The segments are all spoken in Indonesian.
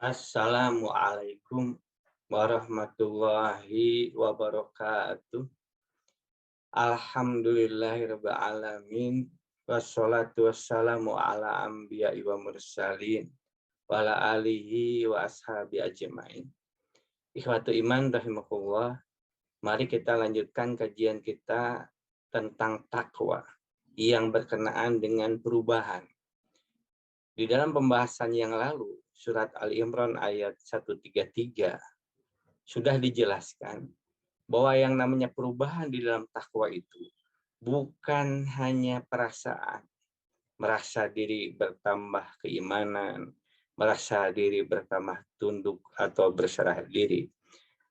Assalamualaikum warahmatullahi wabarakatuh. Alhamdulillahirabbil alamin. Wassalatu wassalamu ala anbiya'i wa mursalin wa ala alihi wa ashabi ajmain. Ikhwatu iman rahimakumullah. Mari kita lanjutkan kajian kita tentang takwa yang berkenaan dengan perubahan. Di dalam pembahasan yang lalu, surat Ali Imran ayat 133 sudah dijelaskan bahwa yang namanya perubahan di dalam takwa itu bukan hanya perasaan, merasa diri bertambah keimanan, merasa diri bertambah tunduk atau berserah diri.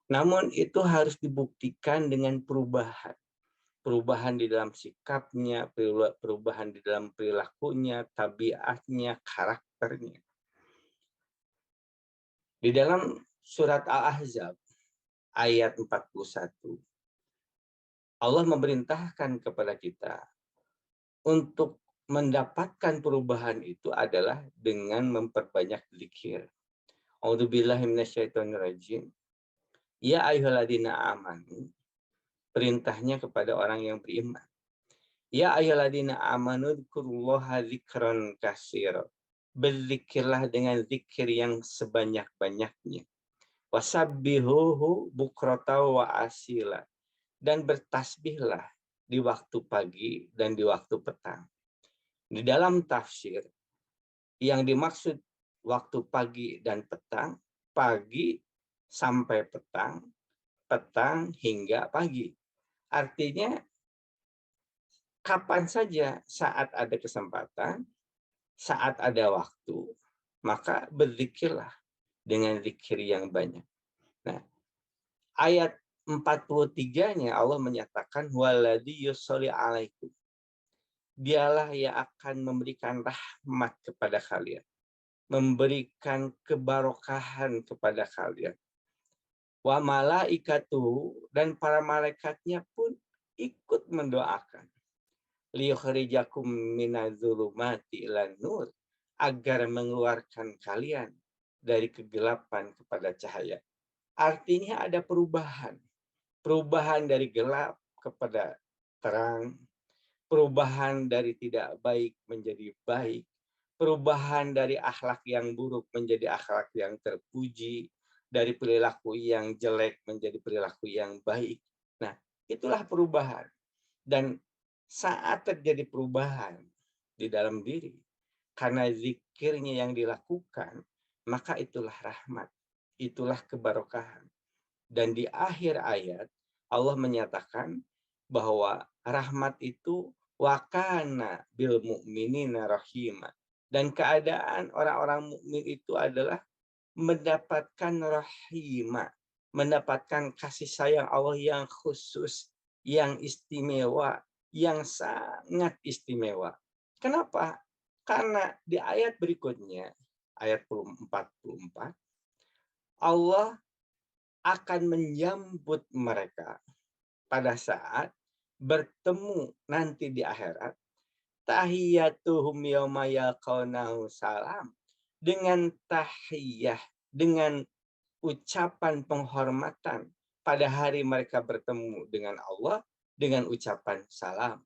Namun itu harus dibuktikan dengan perubahan. Perubahan di dalam sikapnya, perubahan di dalam perilakunya, tabiatnya, karakternya. Di dalam surat Al-Ahzab ayat 41, Allah memerintahkan kepada kita untuk mendapatkan perubahan itu adalah dengan memperbanyak zikir. A'udzubillahi minasyaitonirrajim. Ya ayyuhalladzina amanu, perintahnya kepada orang yang beriman. Ya ayyuhalladzina amanu dzkurullaha dzikran katsira. Berzikirlah dengan zikir yang sebanyak-banyaknya. Wasabbihuhu bukrata wa asila. Dan bertasbihlah di waktu pagi dan di waktu petang. Di dalam tafsir, yang dimaksud waktu pagi dan petang, pagi sampai petang, petang hingga pagi. Artinya, kapan saja saat ada kesempatan, saat ada waktu, maka berzikirlah dengan zikir yang banyak. Nah, ayat 43-nya Allah menyatakan waladzi yusolli alaikum. Dialah yang akan memberikan rahmat kepada kalian, memberikan kebarokahan kepada kalian. Wa malaikatuhu, dan para malaikatnya pun ikut mendoakan. Liyukhrijakum minadz-dzulumati ilan nur, agar mengeluarkan kalian dari kegelapan kepada cahaya. Artinya ada perubahan. Perubahan dari gelap kepada terang, perubahan dari tidak baik menjadi baik, perubahan dari akhlak yang buruk menjadi akhlak yang terpuji, dari perilaku yang jelek menjadi perilaku yang baik. Nah, itulah perubahan. Dan saat terjadi perubahan di dalam diri, karena zikirnya yang dilakukan, maka itulah rahmat, itulah kebarokahan. Dan di akhir ayat, Allah menyatakan bahwa rahmat itu wakana bil mu'minina rahima. Dan keadaan orang-orang mukmin itu adalah mendapatkan rahima, mendapatkan kasih sayang Allah yang khusus, yang istimewa, yang sangat istimewa. Kenapa? Karena di ayat berikutnya, ayat 44, Allah akan menyambut mereka pada saat bertemu nanti di akhirat. Tahiyatuhum yauma yalqaunahu salam. Dengan tahiyah, dengan ucapan penghormatan pada hari mereka bertemu dengan Allah dengan ucapan salam.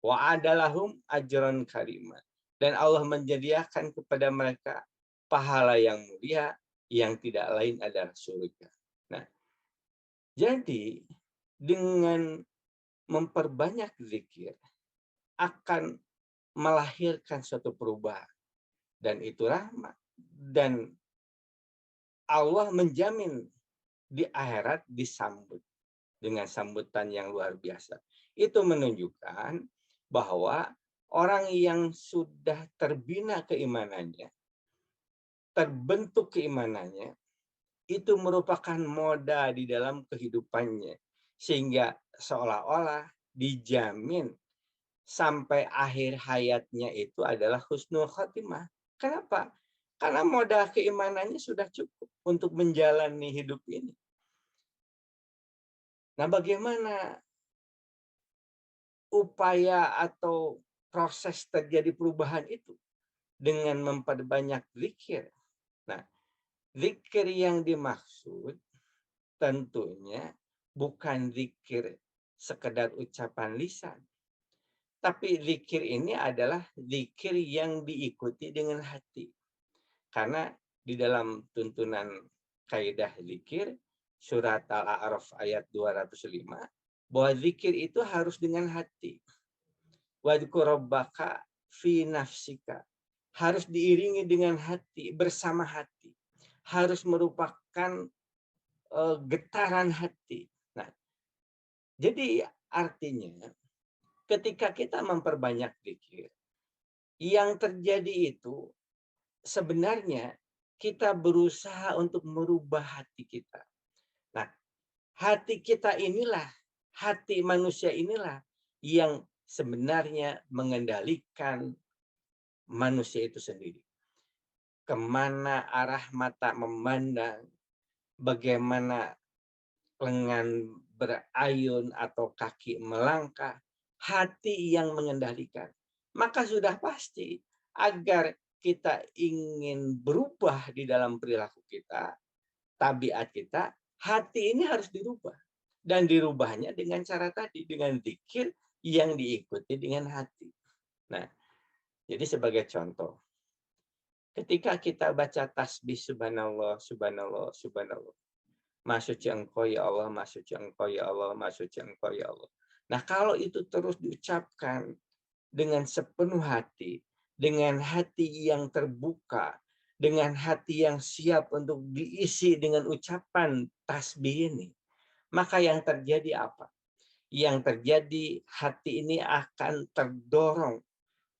Wa adalahum ajran karima. Dan Allah menyediakan kepada mereka pahala yang mulia yang tidak lain adalah surga. Nah, jadi dengan memperbanyak zikir akan melahirkan suatu perubahan, dan itu rahmat. Dan Allah menjamin di akhirat disambut dengan sambutan yang luar biasa. Itu menunjukkan bahwa orang yang sudah terbina keimanannya, terbentuk keimanannya, itu merupakan moda di dalam kehidupannya. Sehingga seolah-olah dijamin sampai akhir hayatnya itu adalah husnul khotimah. Kenapa? Karena modal keimanannya sudah cukup untuk menjalani hidup ini. Nah, bagaimana upaya atau proses terjadi perubahan itu? Dengan memperbanyak zikir. Nah, Zikir yang dimaksud tentunya bukan zikir sekedar ucapan lisan, tapi zikir ini adalah zikir yang diikuti dengan hati. Karena di dalam tuntunan kaidah zikir surat Al-A'raf ayat 205 bahwa zikir itu harus dengan hati. Wadhkur rabbaka fi nafsika. Harus diiringi dengan hati, bersama hati. Harus merupakan getaran hati. Nah, jadi artinya ketika kita memperbanyak zikir, yang terjadi itu sebenarnya kita berusaha untuk merubah hati kita. Nah, hati kita inilah, hati manusia inilah yang sebenarnya mengendalikan manusia itu sendiri. Kemana arah mata memandang, bagaimana lengan berayun atau kaki melangkah, hati yang mengendalikan. Maka sudah pasti agar kita ingin berubah di dalam perilaku kita, tabiat kita, hati ini harus dirubah. Dan dirubahnya dengan cara tadi, dengan zikir yang diikuti dengan hati. Nah, jadi sebagai contoh, ketika kita baca tasbih subhanallah, subhanallah, subhanallah. Maha suci Engkau ya Allah, Maha suci Engkau ya Allah, Maha suci Engkau ya Allah. Nah, kalau itu terus diucapkan dengan sepenuh hati, dengan hati yang terbuka, dengan hati yang siap untuk diisi dengan ucapan tasbih ini, maka yang terjadi apa? Yang terjadi hati ini akan terdorong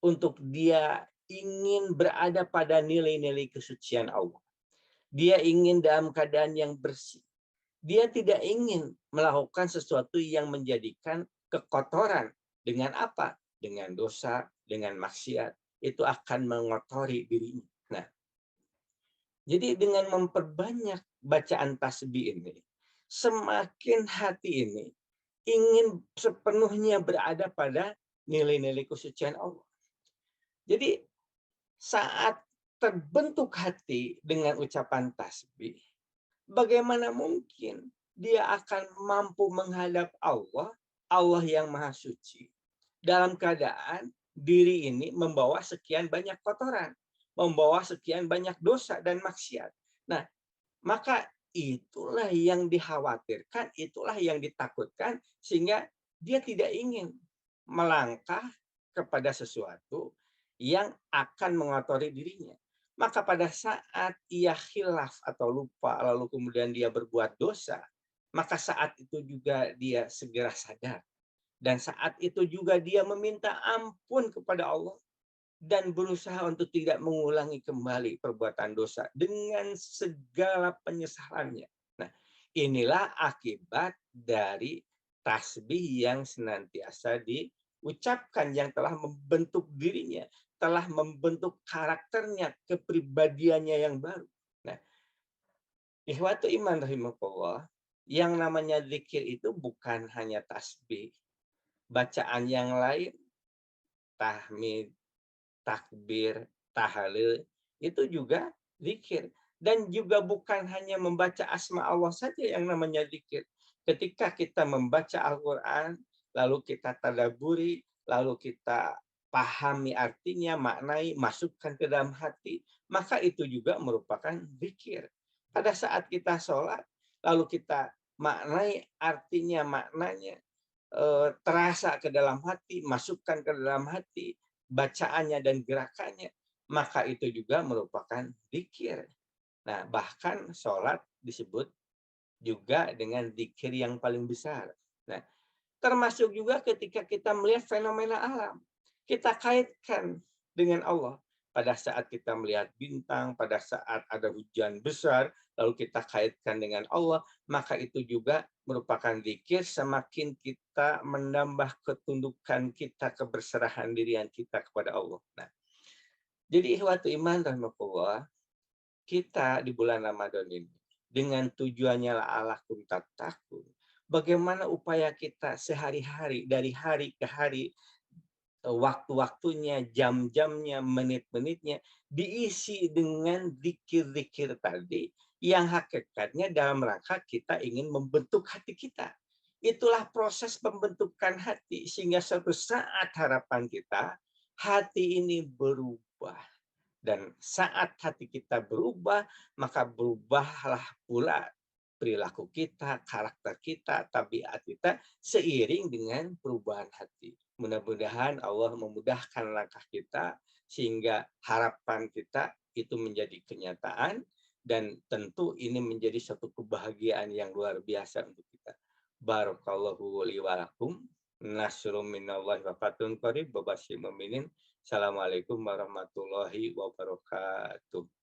untuk dia ingin berada pada nilai-nilai kesucian Allah. Dia ingin dalam keadaan yang bersih. Dia tidak ingin melakukan sesuatu yang menjadikan kekotoran. Dengan apa? Dengan dosa, dengan maksiat. Itu akan mengotori dirinya. Nah, jadi dengan memperbanyak bacaan tasbih ini, semakin hati ini ingin sepenuhnya berada pada nilai-nilai kesucian Allah. Jadi saat terbentuk hati dengan ucapan tasbih, bagaimana mungkin dia akan mampu menghadap Allah, Allah yang Maha Suci, dalam keadaan diri ini membawa sekian banyak kotoran, membawa sekian banyak dosa dan maksiat. Nah, maka itulah yang dikhawatirkan, itulah yang ditakutkan, sehingga dia tidak ingin melangkah kepada sesuatu yang akan mengotori dirinya. Maka pada saat ia khilaf atau lupa, lalu kemudian dia berbuat dosa, maka saat itu juga dia segera sadar. Dan saat itu juga dia meminta ampun kepada Allah dan berusaha untuk tidak mengulangi kembali perbuatan dosa dengan segala penyesalannya. Nah, inilah akibat dari tasbih yang senantiasa diucapkan, yang telah membentuk dirinya, telah membentuk karakternya, kepribadiannya yang baru. Nah, ikhwatu iman rahimakumullah, yang namanya zikir itu bukan hanya tasbih, bacaan yang lain, tahmid, takbir, tahlil, itu juga zikir. Dan juga bukan hanya membaca asma Allah saja yang namanya zikir. Ketika kita membaca Al-Quran, lalu kita tadabburi, lalu kita pahami artinya, maknai, masukkan ke dalam hati, maka itu juga merupakan zikir. Pada saat kita sholat, lalu kita maknai artinya, maknanya, terasa ke dalam hati, masukkan ke dalam hati, bacaannya dan gerakannya, maka itu juga merupakan zikir. Nah, bahkan sholat disebut juga dengan zikir yang paling besar. Nah, termasuk juga ketika kita melihat fenomena alam, kita kaitkan dengan Allah. Pada saat kita melihat bintang, pada saat ada hujan besar, lalu kita kaitkan dengan Allah, maka itu juga merupakan zikir. Semakin kita menambah ketundukan kita, keberserahan dirian kita kepada Allah. Nah, jadi ikhwatu iman rahimahullah, kita di bulan Ramadan ini dengan tujuannya la'allakum tattaqun. Bagaimana upaya kita sehari-hari, dari hari ke hari, waktu-waktunya, jam-jamnya, menit-menitnya diisi dengan zikir-zikir tadi yang hakikatnya dalam rangka kita ingin membentuk hati kita. Itulah proses pembentukan hati sehingga suatu saat harapan kita hati ini berubah. Dan saat hati kita berubah, maka berubahlah pula perilaku kita, karakter kita, tabiat kita seiring dengan perubahan hati. Mudah-mudahan Allah memudahkan langkah kita sehingga harapan kita itu menjadi kenyataan dan tentu ini menjadi satu kebahagiaan yang luar biasa untuk kita. Barakallahu li wa lakum. Nasrum minallahi wa fatun qarib. Babasyi mu'minin. Assalamualaikum warahmatullahi wabarakatuh.